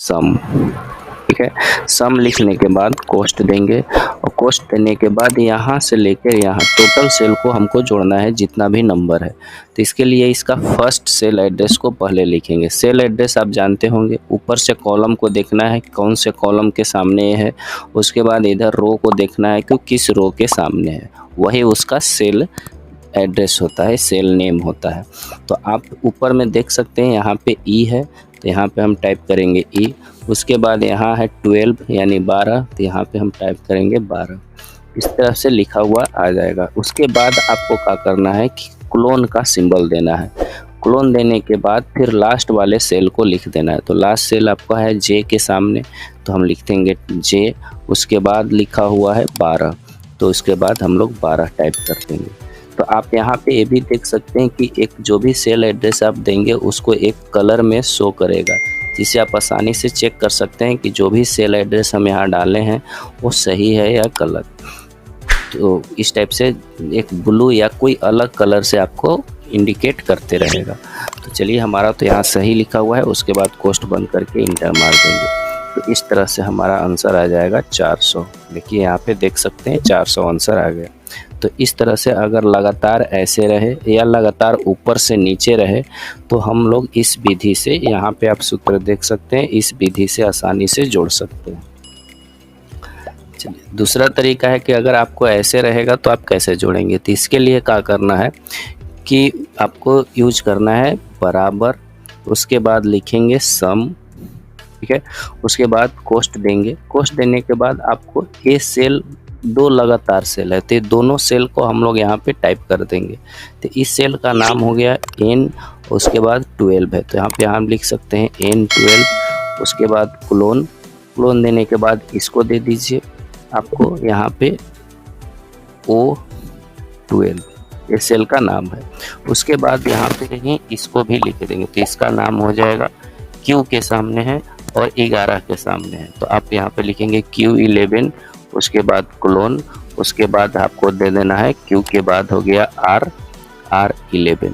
सम। ठीक है, सम लिखने के बाद कोष्ट देंगे और कोष्ट देने के बाद यहाँ से लेकर यहाँ टोटल सेल को हमको जोड़ना है जितना भी नंबर है। तो इसके लिए इसका फर्स्ट सेल एड्रेस को पहले लिखेंगे। सेल एड्रेस आप जानते होंगे, ऊपर से कॉलम को देखना है कौन से कॉलम के सामने है, उसके बाद इधर रो को देखना है कि किस रो के सामने है, वही उसका सेल एड्रेस होता है, सेल नेम होता है। तो आप ऊपर में देख सकते हैं यहाँ पे ई है, तो यहाँ पे हम टाइप करेंगे ई। उसके बाद यहाँ है 12 यानी 12, तो यहाँ पे हम टाइप करेंगे 12। इस तरह से लिखा हुआ आ जाएगा। उसके बाद आपको क्या करना है कि क्लोन का सिंबल देना है। क्लोन देने के बाद फिर लास्ट वाले सेल को लिख देना है। तो लास्ट सेल आपका है जे के सामने, तो हम लिख देंगे जे। उसके बाद लिखा हुआ है 12, तो उसके बाद हम लोग 12 टाइप कर देंगे। तो आप यहाँ पे ये भी देख सकते हैं कि एक जो भी सेल एड्रेस आप देंगे उसको एक कलर में शो करेगा, जिसे आप आसानी से चेक कर सकते हैं कि जो भी सेल एड्रेस हम यहाँ डाले हैं वो सही है या गलत। तो इस टाइप से एक ब्लू या कोई अलग कलर से आपको इंडिकेट करते रहेगा। तो चलिए, हमारा तो यहाँ सही लिखा हुआ है। उसके बाद कोष्ट बंद करके इंटर मार देंगे। तो इस तरह से हमारा आंसर आ जाएगा 400। देखिए यहाँ पे देख सकते हैं 400 आंसर आ गया। तो इस तरह से अगर लगातार ऐसे रहे या लगातार ऊपर से नीचे रहे तो हम लोग इस विधि से, यहाँ पे आप सूत्र देख सकते हैं, इस विधि से आसानी से जोड़ सकते हैं। चलिए, दूसरा तरीका है कि अगर आपको ऐसे रहेगा तो आप कैसे जोड़ेंगे। तो इसके लिए क्या करना है कि आपको यूज करना है बराबर, उसके बाद लिखेंगे सम। ठीक है, उसके बाद कोष्ट देंगे। कोष्ट देने के बाद आपको ये सेल, दो लगातार सेल है तो दोनों सेल को हम लोग यहाँ पे टाइप कर देंगे। तो इस सेल का नाम हो गया N, उसके बाद 12 है, तो यहाँ पे हम लिख सकते हैं N12। उसके बाद क्लोन देने के बाद इसको दे दीजिए आपको यहाँ पे O12, ये सेल का नाम है। उसके बाद यहाँ पे कहीं इसको भी लिख देंगे, तो इसका नाम हो जाएगा Q के सामने है और 11 के सामने है, तो आप यहाँ पे लिखेंगे Q11। उसके बाद क्लोन, उसके बाद आपको दे देना है Q के बाद हो गया R11।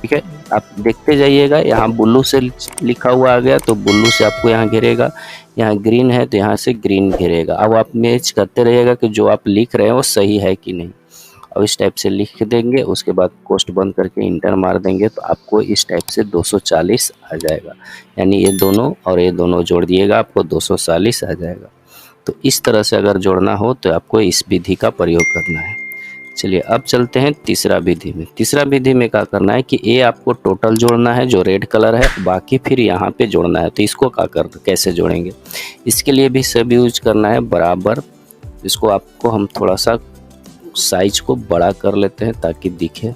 ठीक है, आप देखते जाइएगा, यहाँ ब्लू से लिखा हुआ आ गया तो ब्लू से आपको यहाँ घेरेगा, यहाँ ग्रीन है तो यहाँ से ग्रीन घेरेगा। अब आप मैच करते रहिएगा कि जो आप लिख रहे हैं वो सही है कि नहीं। अब इस टाइप से लिख देंगे। उसके बाद कोष्ट बंद करके इंटर मार देंगे तो आपको इस टाइप से 240 आ जाएगा, यानी ये दोनों और ये दोनों जोड़ दिएगा आपको 240 आ जाएगा। तो इस तरह से अगर जोड़ना हो तो आपको इस विधि का प्रयोग करना है। चलिए, अब चलते हैं तीसरा विधि में। तीसरा विधि में क्या करना है कि ये आपको टोटल जोड़ना है जो रेड कलर है, बाकी फिर यहाँ पे जोड़ना है। तो इसको कैसे जोड़ेंगे, इसके लिए भी सब यूज करना है बराबर। इसको आपको हम थोड़ा सा साइज को बड़ा कर लेते हैं ताकि दिखे।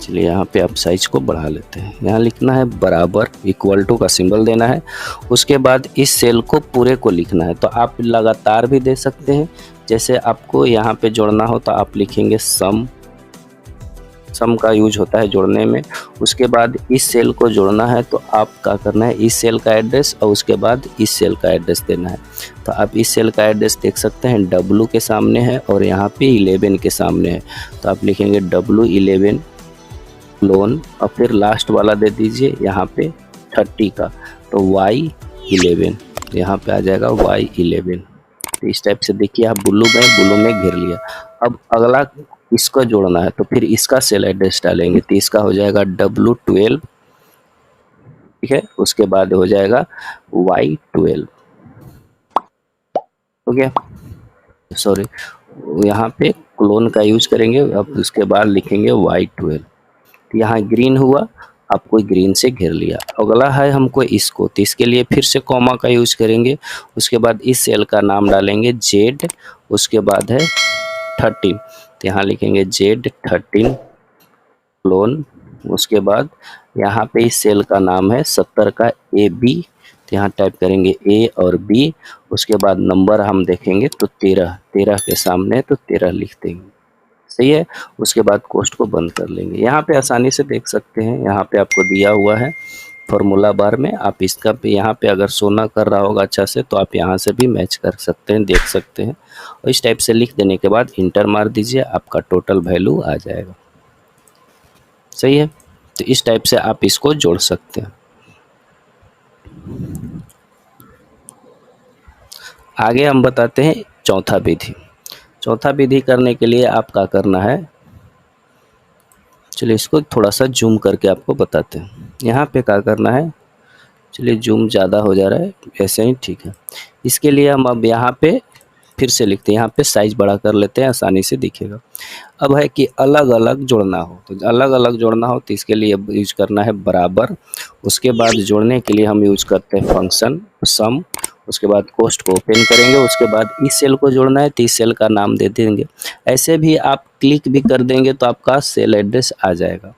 चलिए, यहाँ पे आप साइज को बढ़ा लेते हैं। यहाँ लिखना है बराबर, इक्वल टू का सिंबल देना है। उसके बाद इस सेल को पूरे को लिखना है। तो आप लगातार भी दे सकते हैं, जैसे आपको यहाँ पे जोड़ना हो तो आप लिखेंगे सम का यूज होता है जोड़ने में। उसके बाद इस सेल को जोड़ना है तो आप क्या करना है, इस सेल का एड्रेस और उसके बाद इस सेल का एड्रेस देना है। तो आप इस सेल का एड्रेस देख सकते हैं, W के सामने है और यहाँ पे 11 के सामने है, तो आप लिखेंगे W11 क्लोन और फिर लास्ट वाला दे दीजिए यहाँ पे 30 का, तो Y11, तो यहाँ पे आ जाएगा Y11। तो इस टाइप से देखिए, आप ब्लू में घेर लिया। अब अगला इसको जोड़ना है तो फिर इसका सेल एड्रेस डालेंगे, तो इसका हो जाएगा W12। ठीक है, उसके बाद हो जाएगा Y12। हो गया, सॉरी, यहाँ पे क्लोन का यूज करेंगे। अब उसके बाद लिखेंगे Y12। यहाँ ग्रीन हुआ, आपको ग्रीन से घेर लिया। अगला है हमको इसको, तो इसके लिए फिर से कॉमा का यूज करेंगे। उसके बाद इस सेल का नाम डालेंगे Z, उसके बाद है 13, तो यहाँ लिखेंगे Z13 क्लोन। उसके बाद यहाँ पे इस सेल का नाम है 70 का AB, तो यहाँ टाइप करेंगे A और B। उसके बाद नंबर हम देखेंगे तो 13 के सामने, तो 13 लिख देंगे, सही है। उसके बाद कोष्ट को बंद कर लेंगे। यहाँ पे आसानी से देख सकते हैं, यहाँ पे आपको दिया हुआ है फॉर्मूला बार में। आप इसका पे यहाँ पे अगर सोना कर रहा होगा अच्छा से तो आप यहाँ से भी मैच कर सकते हैं, देख सकते हैं। और इस टाइप से लिख देने के बाद इंटर मार दीजिए, आपका टोटल वैल्यू आ जाएगा, सही है। तो इस टाइप से आप इसको जोड़ सकते हैं। आगे हम बताते हैं चौथा विधि। चौथा विधि करने के लिए आप क्या करना है, चलिए इसको थोड़ा सा जूम करके आपको बताते हैं। यहाँ पे क्या करना है, चलिए जूम ज़्यादा हो जा रहा है, ऐसे ही ठीक है। इसके लिए हम अब यहाँ पे फिर से लिखते हैं, यहाँ पे साइज़ बड़ा कर लेते हैं, आसानी से दिखेगा। अब है कि अलग अलग जोड़ना हो, तो अलग अलग जोड़ना हो तो इसके लिए अब यूज करना है बराबर। उसके बाद जोड़ने के लिए हम यूज करते हैं फंक्शन सम। उसके बाद कोष्ठ को ओपन करेंगे, उसके बाद इस सेल को जोड़ना है तो इस सेल का नाम दे देंगे। ऐसे भी आप क्लिक भी कर देंगे तो आपका सेल एड्रेस आ जाएगा,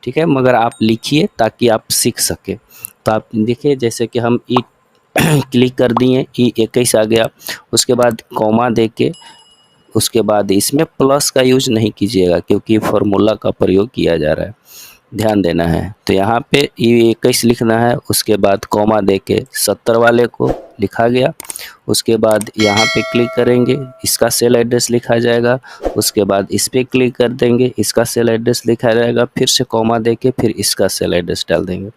ठीक है। मगर आप लिखिए ताकि आप सीख सके। तो आप देखिए जैसे कि हम ई क्लिक कर दिए, E21 आ गया। उसके बाद कॉमा दे के उसके बाद इसमें प्लस का यूज नहीं कीजिएगा क्योंकि फार्मूला का प्रयोग किया जा रहा है, ध्यान देना है। तो यहाँ पे E21 लिखना है, उसके बाद कॉमा दे के 70 वाले को लिखा गया। उसके बाद यहाँ पे क्लिक करेंगे, इसका सेल एड्रेस लिखा जाएगा। उसके बाद इस पर क्लिक कर देंगे, इसका सेल एड्रेस लिखा जाएगा। फिर से कॉमा दे के फिर इसका सेल एड्रेस डाल देंगे।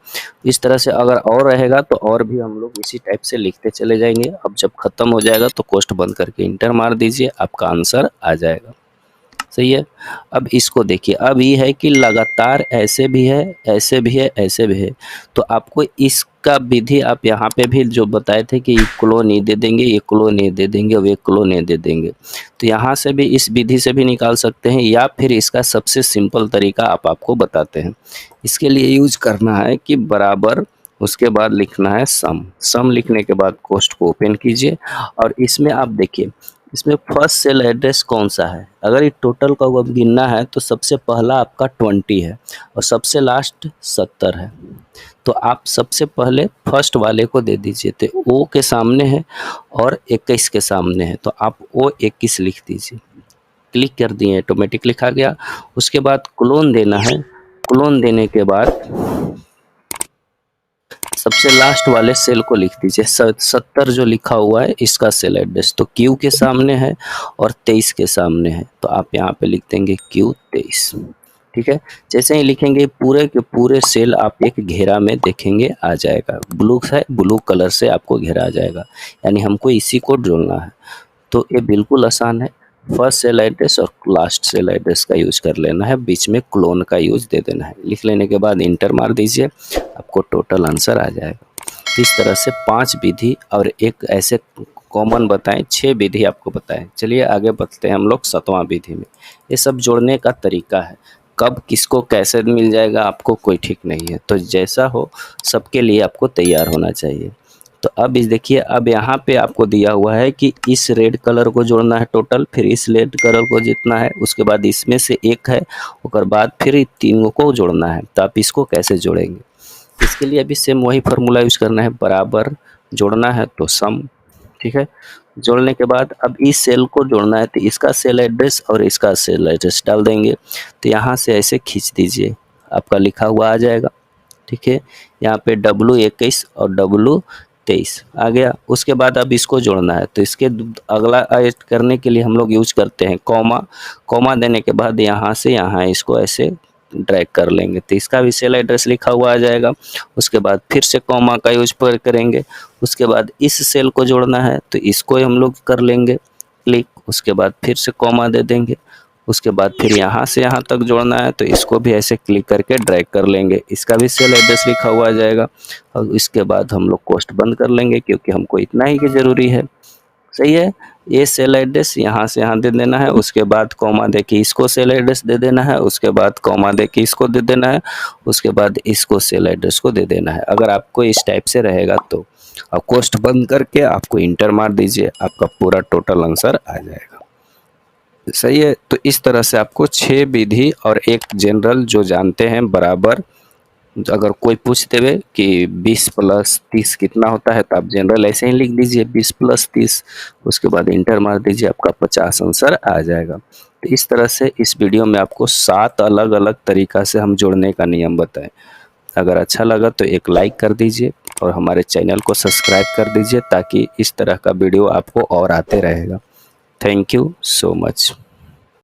इस तरह से अगर और रहेगा तो और भी हम लोग इसी टाइप से लिखते चले जाएंगे। अब जब ख़त्म हो जाएगा तो कोष्ठ बंद करके इंटर मार दीजिए, आपका आंसर आ जाएगा। सही है। अब इसको देखिए, अब ये है कि लगातार ऐसे भी है, ऐसे भी है, ऐसे भी है। तो आपको इसका विधि आप यहाँ पे भी जो बताए थे कि क्लोन ए दे देंगे, ये क्लोन ए दे देंगे, वे क्लोन ए दे देंगे। तो यहाँ से भी इस विधि से भी निकाल सकते हैं, या फिर इसका सबसे सिंपल तरीका आपको बताते हैं। इसके लिए यूज करना है कि बराबर, उसके बाद लिखना है सम। सम लिखने के बाद कोष्ठ को ओपन कीजिए और इसमें आप देखिए, इसमें फर्स्ट सेल एड्रेस कौन सा है। अगर ये टोटल का गिनना है तो सबसे पहला आपका 20 है और सबसे लास्ट 70 है। तो आप सबसे पहले फर्स्ट वाले को दे दीजिए। तो ओ के सामने है और 21 के सामने है, तो आप ओ 21 लिख दीजिए। क्लिक कर दिए, ऑटोमेटिक लिखा गया। उसके बाद क्लोन देना है। क्लोन देने के बाद सबसे लास्ट वाले सेल को लिख दीजिए। 70 जो लिखा हुआ है इसका सेल एड्रेस तो Q के सामने है और 23 के सामने है, तो आप यहाँ पे लिख देंगे Q23। ठीक है। जैसे ही लिखेंगे पूरे के पूरे सेल आप एक घेरा में देखेंगे आ जाएगा। ब्लू है, ब्लू कलर से आपको घेरा आ जाएगा, यानी हमको इसी को जोड़ना है। तो ये बिल्कुल आसान है। फर्स्ट सेल एड्रेस और लास्ट सेल एड्रेस का यूज कर लेना है, बीच में क्लोन का यूज दे देना है। लिख लेने के बाद इंटर मार दीजिए, आपको टोटल आंसर आ जाएगा। इस तरह से 5 विधि और एक ऐसे कॉमन बताएं, 6 विधि आपको बताएं। चलिए आगे बढ़ते हैं हम लोग 7वां विधि में। ये सब जोड़ने का तरीका है, कब किसको कैसे मिल जाएगा आपको कोई ठीक नहीं है, तो जैसा हो सबके लिए आपको तैयार होना चाहिए। तो अब इस देखिए, अब यहाँ पे आपको दिया हुआ है कि इस रेड कलर को जोड़ना है टोटल, फिर इस रेड कलर को जितना है, उसके बाद इसमें से एक है, उसके बाद फिर तीनों को जोड़ना है। तो आप इसको कैसे जोड़ेंगे, इसके लिए अभी सेम वही फार्मूला यूज करना है, बराबर जोड़ना है तो सम। ठीक है। जोड़ने के बाद अब इस सेल को जोड़ना है, तो इसका सेल एड्रेस और इसका सेल एड्रेस डाल देंगे। तो यहाँ से ऐसे खींच दीजिए, आपका लिखा हुआ आ जाएगा। ठीक है। यहाँ पे W21 और W23 आ गया। उसके बाद अब इसको जोड़ना है, तो इसके अगला ऐड करने के लिए हम लोग यूज करते हैं कॉमा। कॉमा देने के बाद यहाँ से यहाँ इसको ऐसे ड्रैग कर लेंगे, तो इसका भी सेल एड्रेस लिखा हुआ आ जाएगा। उसके बाद फिर से कॉमा का यूज पर करेंगे। उसके बाद इस सेल को जोड़ना है, तो इसको हम लोग कर लेंगे क्लिक। उसके बाद फिर से कॉमा दे देंगे। उसके बाद फिर यहाँ से यहाँ तक जोड़ना है, तो इसको भी ऐसे क्लिक करके ड्रैग कर लेंगे, इसका भी सेल एड्रेस लिखा हुआ आ जाएगा। और इसके बाद हम लोग कोष्ठ बंद कर लेंगे क्योंकि हमको इतना ही की ज़रूरी है। सही है। ये सेल एड्रेस यहाँ से यहाँ दे देना है, उसके बाद कॉमा दे के इसको सेल एड्रेस दे देना है, उसके बाद कॉमा दे के इसको दे देना है, उसके बाद इसको सेल एड्रेस को दे देना है। अगर आपको इस टाइप से रहेगा तो आप कोष्ठ बंद करके आपको इंटर मार दीजिए, आपका पूरा टोटल आंसर आ जाएगा। सही है। तो इस तरह से आपको 6 विधि और एक जनरल जो जानते हैं बराबर, अगर कोई पूछ देवे कि 20 + 30 कितना होता है, तो आप जनरल ऐसे ही लिख दीजिए 20 + 30, उसके बाद इंटर मार दीजिए, आपका 50 आंसर आ जाएगा। तो इस तरह से इस वीडियो में आपको 7 अलग अलग तरीका से हम जोड़ने का नियम बताएं। अगर अच्छा लगा तो एक लाइक कर दीजिए और हमारे चैनल को सब्सक्राइब कर दीजिए, ताकि इस तरह का वीडियो आपको और आते रहेगा। Thank you so much.